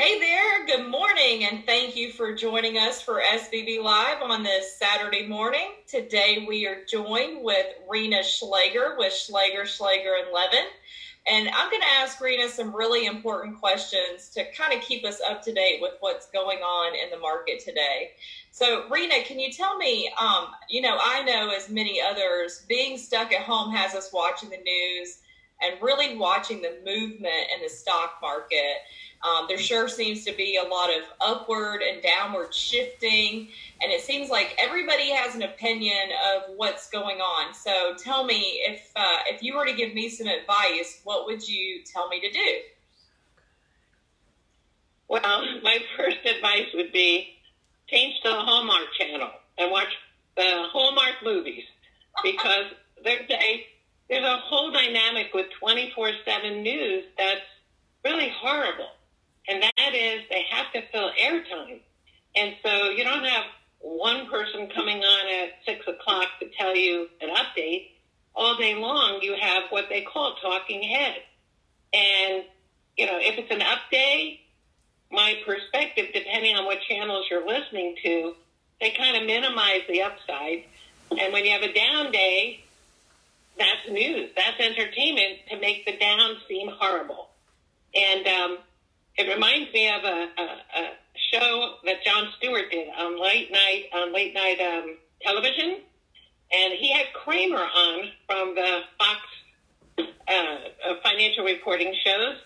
Hey there, good morning, and thank you for joining us for SBB Live on this Saturday morning. Today we are joined with Reina Schlager with Schlager Schlager Levin. And I'm going to ask Reina some really important questions to kind of keep us up to date with what's going on in the market today. So, Reina, can you tell me, I know as many others, being stuck at home has us watching the news and really watching the movement in the stock market. There sure seems to be a lot of upward and downward shifting, and it seems like everybody has an opinion of what's going on. So tell me, if you were to give me some advice, what would you tell me to do? Well, my first advice would be change to the Hallmark channel and watch the Hallmark movies, because there's a whole dynamic with 24/7 news that's really horrible. And that is they have to fill airtime. And so you don't have one person coming on at 6 o'clock to tell you an update. All day long, you have what they call talking head. And, if it's an up day, my perspective, depending on what channels you're listening to, they kind of minimize the upside. And when you have a down day, that's news. That's entertainment to make the down seem horrible. And it reminds me of a show that Jon Stewart did on late night television, and he had Kramer on from the Fox financial reporting shows,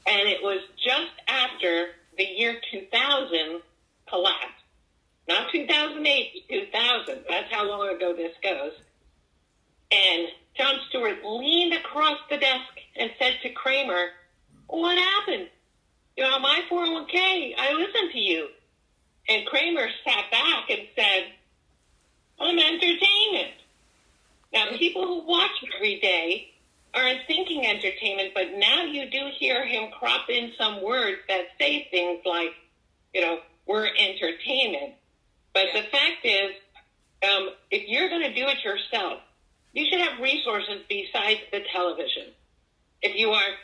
and it was just after the year 2000 collapsed. Not 2008, 2000. That's how long ago this goes. And Jon Stewart leaned across the desk and said to Kramer, "What happened? My 401k, I listened to you." And Kramer sat back and said, "I'm entertainment." Now, people who watch every day aren't thinking entertainment, but now you do hear him crop in some words that say things like, we're entertainment. But the fact is, if you're going to do it yourself, you should have resources besides the television. If you are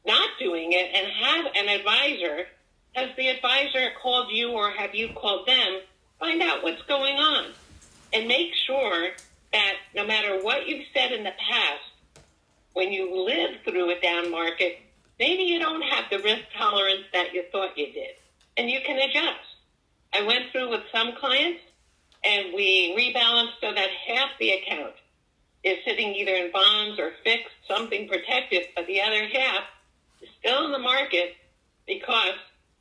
not doing it and have an advisor, has the advisor called you or have you called them? Find out what's going on and make sure that no matter what you've said in the past, when you live through a down market, maybe you don't have the risk tolerance that you thought you did, and you can adjust. I went through with some clients and we rebalanced so that half the account is sitting either in bonds or fixed, something protected, but the other half is still in the market because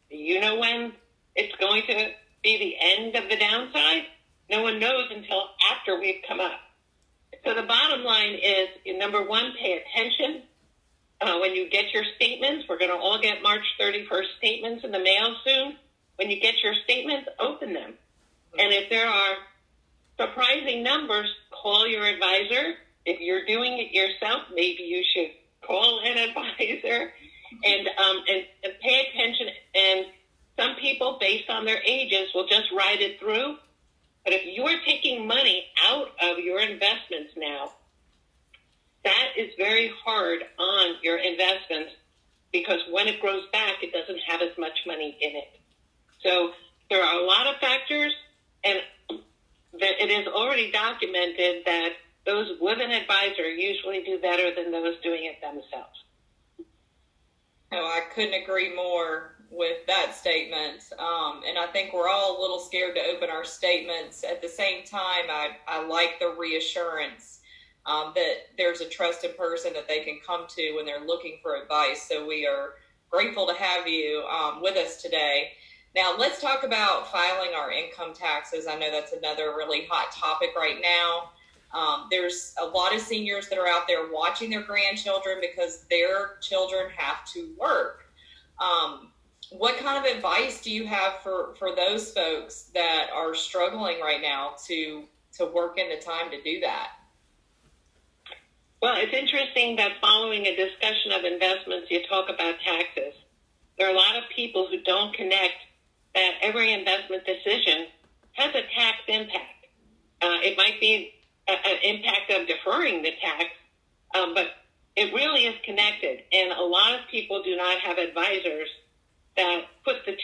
when it's going to be the end of the downside? No one knows until after we've come up. So the bottom line is, number one, pay attention. When you get your statements, we're going to all get March 31st statements in the mail soon. When you get your statements, open them. And if there are surprising numbers, call your advisor. If you're doing it yourself, maybe you should call an advisor and pay attention. And some people, based on their ages, will just ride it through. But if you are taking money out of your investments now, that is very hard on your investments, because when it grows back, it doesn't have as much money in it. So there are a lot of factors, and that it is already documented that those with an advisor usually do better than those doing it themselves. No, I couldn't agree more with that statement. And I think we're all a little scared to open our statements. At the same time, I like the reassurance that there's a trusted person that they can come to when they're looking for advice. So we are grateful to have you with us today. Now, let's talk about filing our income taxes. I know that's another really hot topic right now. There's a lot of seniors that are out there watching their grandchildren because their children have to work. What kind of advice do you have for those folks that are struggling right now to work in the time to do that? Well, it's interesting that following a discussion of investments, you talk about taxes. There are a lot of people who don't connect that every investment decision has a tax impact. It might be an impact of deferring the tax, but it really is connected. And a lot of people do not have advisors that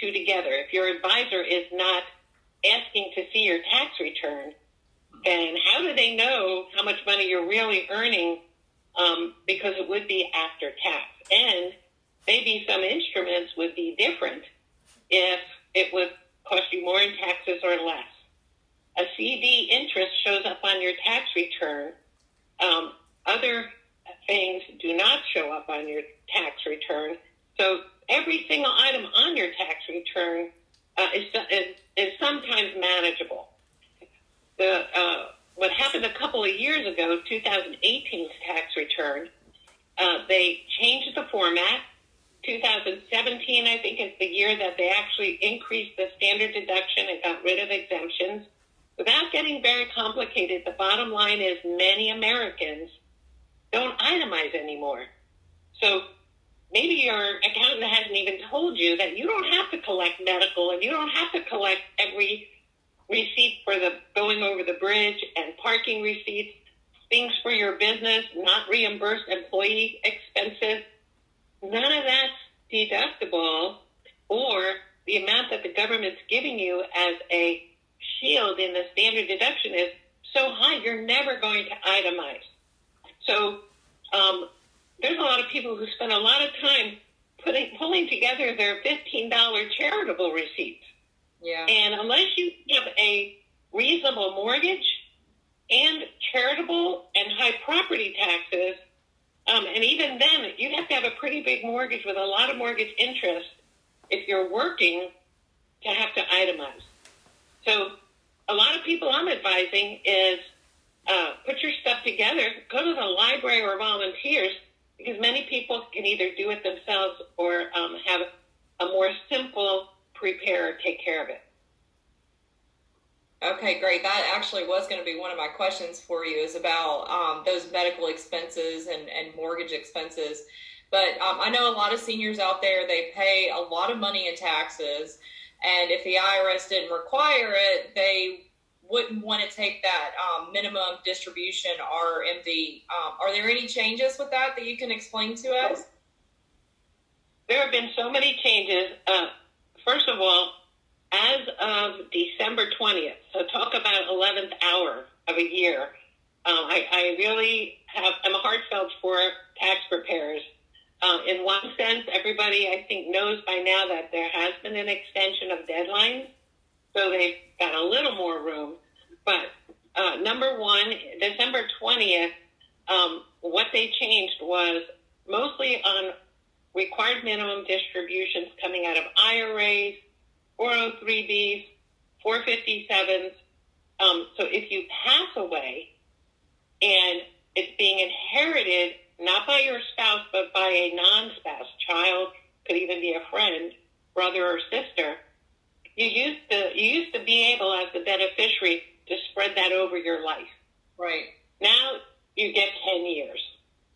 two together. If your advisor is not asking to see your tax return, then how do they know how much money you're really earning? Because it would be after tax. And maybe some instruments would be different if it would cost you more in taxes or less. A CD interest shows up on your tax return. Other things do not show up on your tax return. So every single item on your tax return is sometimes manageable. What happened a couple of years ago, 2018's tax return, they changed the format. 2017, I think, is the year that they actually increased the standard deduction and got rid of exemptions. Without getting very complicated, the bottom line is many Americans don't itemize anymore. So maybe your accountant hasn't even told you that you don't have to collect medical and you don't have to collect every receipt for the going over the bridge and parking receipts, things for your business, not reimbursed employee expenses. None of that's deductible, or the amount that the government's giving you as a shield in the standard deduction is so high, you're never going to itemize. So there's a lot of people who spend a lot of time pulling together their $15 charitable receipts. Yeah. And unless you have a reasonable mortgage and charitable and high property taxes, and even then, you have to have a pretty big mortgage with a lot of mortgage interest if you're working to have to itemize. So a lot of people I'm advising is put your stuff together, go to the library or volunteers, because many people can either do it themselves or have a more simple preparer take care of it. Okay, great. That actually was going to be one of my questions for you, is about those medical expenses and mortgage expenses. But I know a lot of seniors out there, they pay a lot of money in taxes, and if the IRS didn't require it, they wouldn't want to take that minimum distribution RMD. Are there any changes with that you can explain to us? There have been so many changes. First of all, as of December 20th, so talk about 11th hour of a year, I really am heartfelt for tax preparers. In one sense, everybody, I think, knows by now that there has been an extension of deadlines, so they've got a little more room. But number one, December 20th, what they changed was mostly on required minimum distributions coming out of IRAs, 403Bs, 457s. So if you pass away and it's being inherited not by your spouse but by a non-spouse, child, could even be a friend, brother or sister, you used to be able, as the beneficiary, to spread that over your life. Right. Now you get 10 years.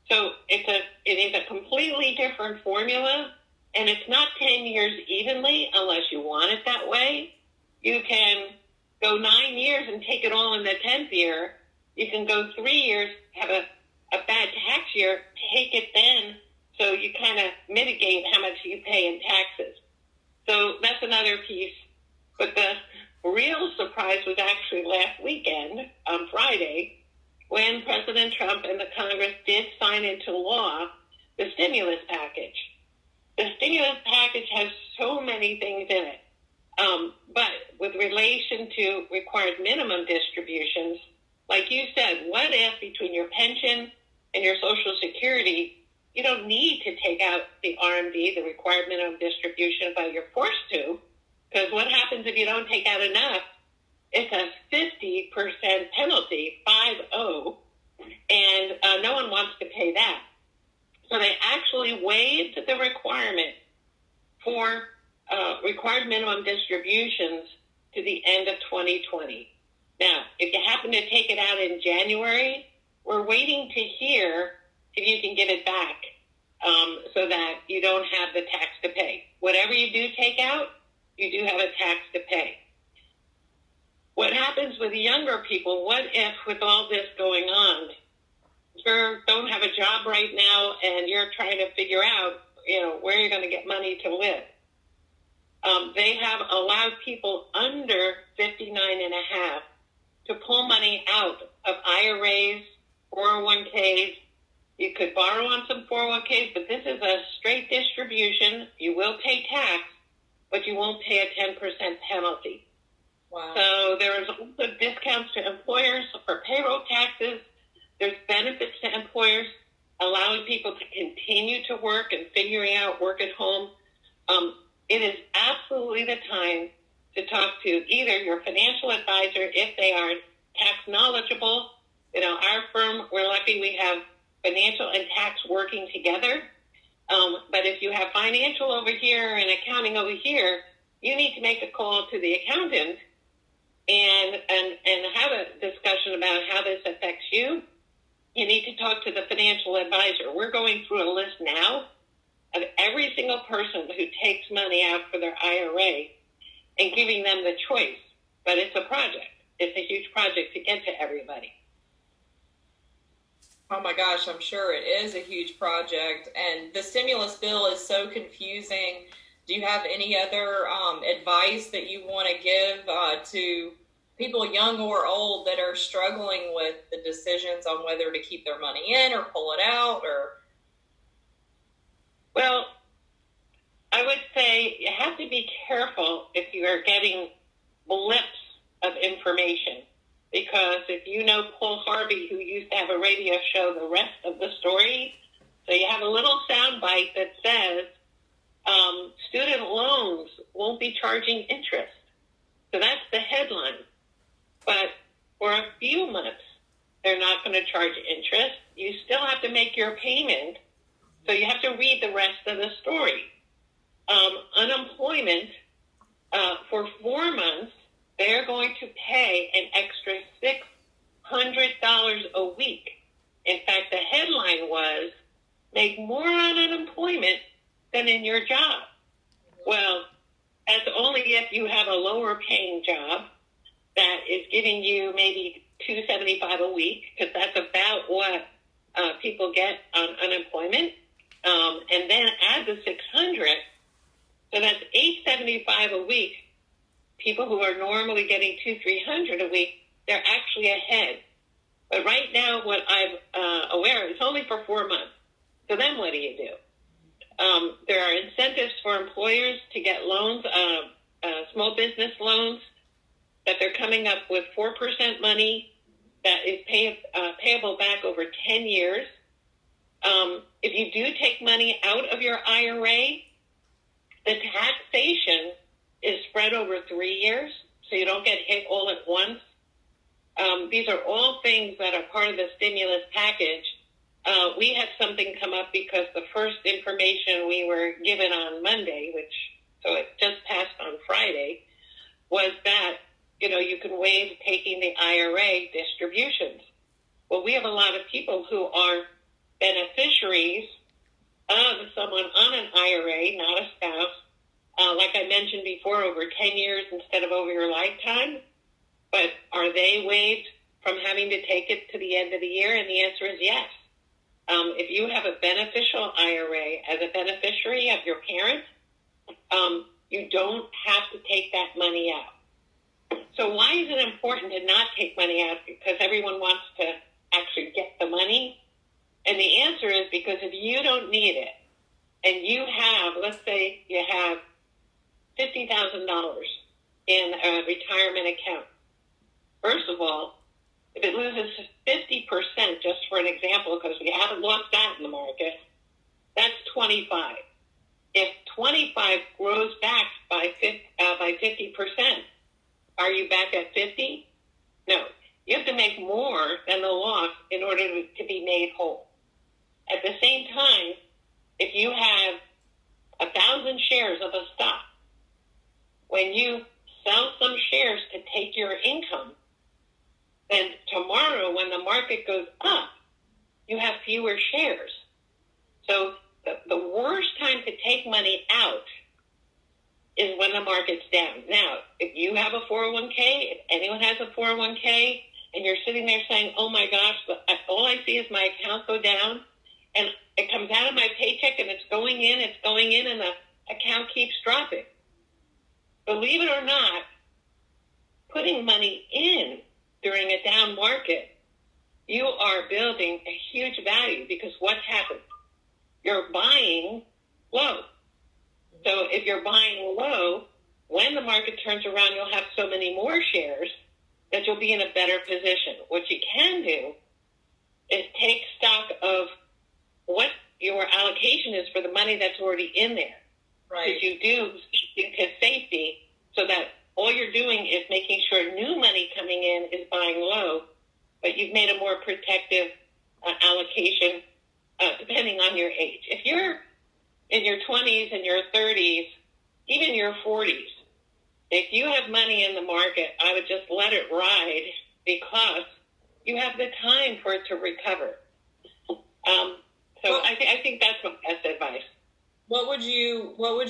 So it is a completely different formula. And it's not 10 years evenly unless you want it that way. You can go 9 years and take it all in the 10th year. You can go 3 years, have a bad tax year, take it then, so you kind of mitigate how much you pay in taxes. So that's another piece. But the real surprise was actually last weekend, on Friday, when President Trump and the Congress did sign into law the stimulus package. The stimulus package has so many things in it. But with relation to required minimum distributions, like you said, what if between your pension and your Social Security, you don't need to take out the RMD, the required minimum distribution, but you're forced to? Because what happens if you don't take out enough? It's a 50% penalty, 5-0, and no one wants to pay that. So they actually waived the requirement for required minimum distributions to the end of 2020. Now, if you happen to take it out in January, we're waiting to hear if you can get it back so that you don't have the tax to pay. Whatever you do take out, you do have a tax to pay. What happens with younger people? What if, with all this going on, you don't have a job right now and you're trying to figure out, where you're going to get money to live? they have allowed people under 59 and a half to pull money out of IRAs, 401ks. You could borrow on some 401ks, but this is a straight distribution. You will pay tax, but you won't pay a 10% penalty. Wow. So there is also discounts to employers for payroll taxes. There's benefits to employers, allowing people to continue to work and figuring out work at home. It is absolutely the time to talk to either your financial advisor if they are tax knowledgeable. Our firm, we're lucky we have financial and tax working together. But if you have financial over here and accounting over here, you need to make a call to the accountant and have a discussion about how this affects you. You need to talk to the financial advisor. We're going through a list now of every single person who takes money out for their IRA and giving them the choice. But it's a project. It's a huge project to get to everybody. Oh my gosh, I'm sure it is a huge project. And the stimulus bill is so confusing. Do you have any other advice that you want to give to people young or old that are struggling with the decisions on whether to keep their money in or pull it out? Well, I would say you have to be careful if you are getting blips of information, because if you know Paul Harvey, who used to have a radio show, The Rest of the Story, so you have a little soundbite that says student loans won't be charging interest. So that's the headline. But for a few months, they're not going to charge interest. You still have to make your payment. So you have to read the rest of the story. Unemployment, for 4 months, they're going to pay an extra $600 a week. In fact, the headline was, make more on unemployment than in your job. Well, that's only if you have a lower paying job that is giving you maybe $275 a week, because that's about what people get on unemployment. And then add the 600, so that's $875 a week. People who are normally getting $200-300 a week, they're actually ahead. But right now, what I'm aware, it's only for 4 months. So then what do you do? There are incentives for employers to get loans, small business loans, that they're coming up with 4% money that is payable back over 10 years. If you do take money out of your IRA, the taxation is spread over 3 years, so you don't get hit all at once. These are all things that are part of the stimulus package. We had something come up because the first information we were given on Monday, so it just passed on Friday, was that, you can waive taking the IRA distributions. Well, we have a lot of people who are beneficiaries of someone on an IRA, not a spouse, like I mentioned before, over 10 years instead of over your lifetime. But are they waived from having to take it to the end of the year? And the answer is yes. If you have a beneficial IRA as a beneficiary of your parent, you don't have to take that money out. So why is it important to not take money out? Because everyone wants to actually get the money. And the answer is because if you don't need it, and you have, let's say you have $50,000 in a retirement account. First of all, if it loses 50%, just for an example, because we haven't lost that in the market, that's 25. If 25 grows back by 50%, are you back at 50? No. You have to make more than the loss in order to be made whole. At the same time, if you have 1,000 shares of a stock, when you sell some shares to take your income, then tomorrow when the market goes up, you have fewer shares. So the worst time to take money out is when the market's down. Now, if you have a 401k, if anyone has a 401k, and you're sitting there saying, oh my gosh, all I see is my account go down, and it comes out of my paycheck and it's going in, and the account keeps dropping. believe it or not, putting money in during a down market, you are building a huge value because what's happened? You're buying low. So if you're buying low, when the market turns around, you'll have so many more shares that you'll be in a better position. What you can do is take stock of what your allocation is for the money that's already in there. Right. Because you do to safety so that all you're doing is making sure new money coming in is buying low, but you've made a more protective allocation depending on your age. If you're in your 20s and your 30s, even your 40s, if you have money in the market, I would just let it ride because you have the time for it to recover. I think that's my best advice. What would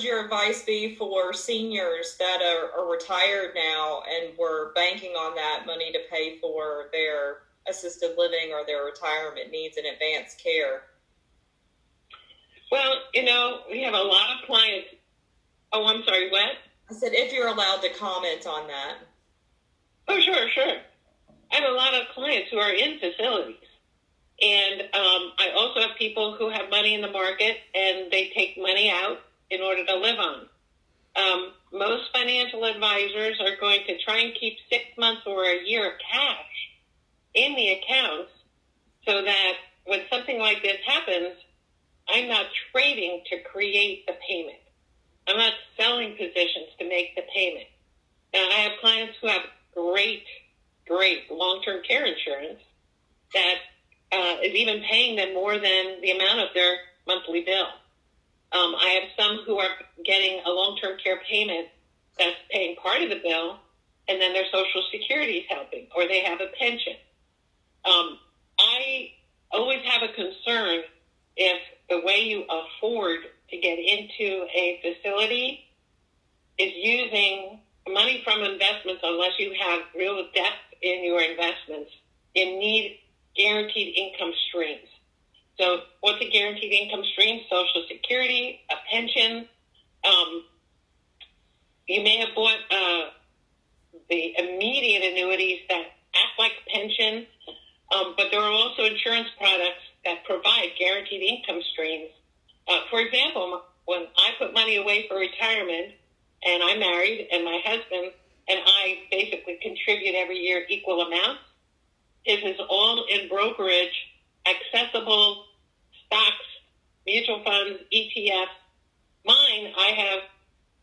your advice be for seniors that are retired now and were banking on that money to pay for their assisted living or their retirement needs and advanced care? Well, we have a lot of clients. Oh, I'm sorry, what? I said, if you're allowed to comment on that. Oh, sure. I have a lot of clients who are in facilities. And I also have people who have money in the market and they take money out in order to live on. Most financial advisors are going to try and keep 6 months or a year of cash in the accounts so that when something like this happens, I'm not trading to create the payment. I'm not selling positions to make the payment. Now, I have clients who have great long-term care insurance that is even paying them more than the amount of their monthly bill. I have some who are getting a long-term care payment that's paying part of the bill, and then their Social Security is helping, or they have a pension. I always have a concern if the way you afford to get into a facility is using money from investments unless you have real depth in your investments. You need guaranteed income streams. So what's a guaranteed income stream? Social Security, a pension. You may have bought the immediate annuities that act like a pension, but there are also insurance products that provide guaranteed income streams. For example, when I put money away for retirement, and I'm married, and my husband and I basically contribute every year equal amounts, it is all in brokerage, accessible stocks, mutual funds, ETFs. Mine,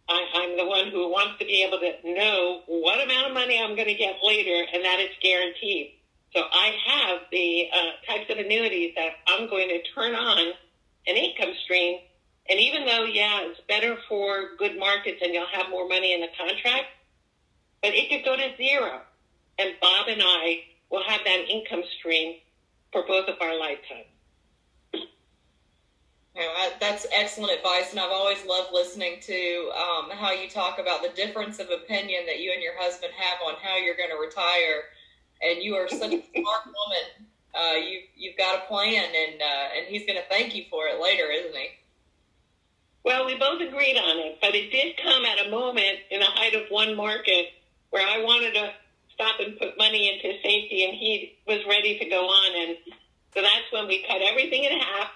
I'm the one who wants to be able to know what amount of money I'm going to get later and that it's guaranteed. So I have the types of annuities that I'm going to turn on an income stream. And even though, it's better for good markets and you'll have more money in the contract, but it could go to zero. And Bob and I will have that income stream for both of our lifetimes. That's excellent advice, and I've always loved listening to how you talk about the difference of opinion that you and your husband have on how you're going to retire. And you are such a smart woman. You've got a plan, and he's going to thank you for it later, isn't he? Well, we both agreed on it, but it did come at a moment in the height of one market where I wanted to stop and put money into safety, and he was ready to go on. And so that's when we cut everything in half,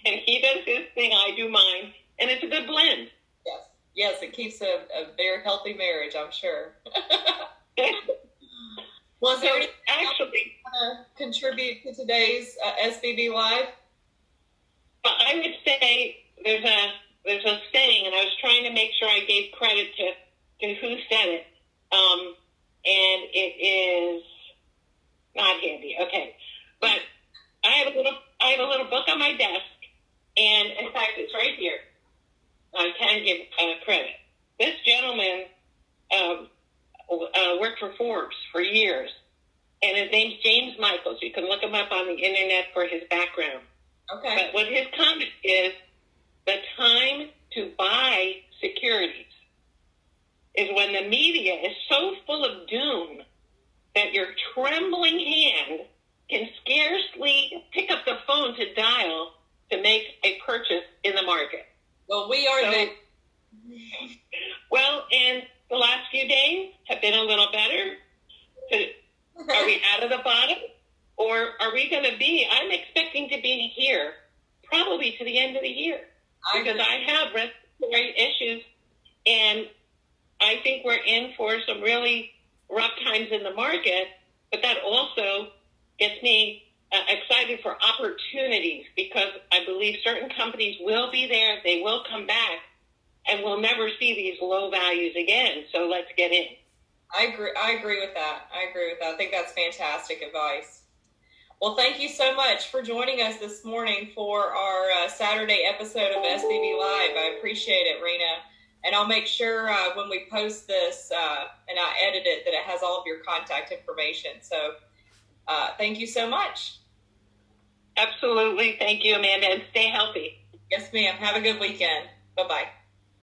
and he does his thing, I do mine, and it's a good blend. Yes, it keeps a very healthy marriage, I'm sure. Was there anything else you want to contribute to today's SBB Live? I would say there's a saying, and I was trying to make sure I gave credit to who said it, and it is not handy. Okay, but I have a little book on my desk, and in fact, it's right here. I can give credit. This gentleman worked for Forbes for years, and his name's James Michaels. You can look him up on the internet for his background. Okay. But what his comment is, the time to buy securities is when the media is so full of doom that your trembling hand can scarcely pick up the phone to dial to make a purchase in the market. Well, we are there. Well, and the last to be, I'm expecting to be here probably to the end of the year because I have respiratory issues, and I think we're in for some really rough times in the market, but that also gets me excited for opportunities because I believe certain companies will be there, they will come back, and we'll never see these low values again. So let's get in. I agree with that. I think that's fantastic advice. Well, thank you so much for joining us this morning for our Saturday episode of SBB Live. I appreciate it, Reina. And I'll make sure when we post this and I edit it that it has all of your contact information. So thank you so much. Absolutely. Thank you, Amanda. And stay healthy. Yes, ma'am. Have a good weekend. Bye-bye.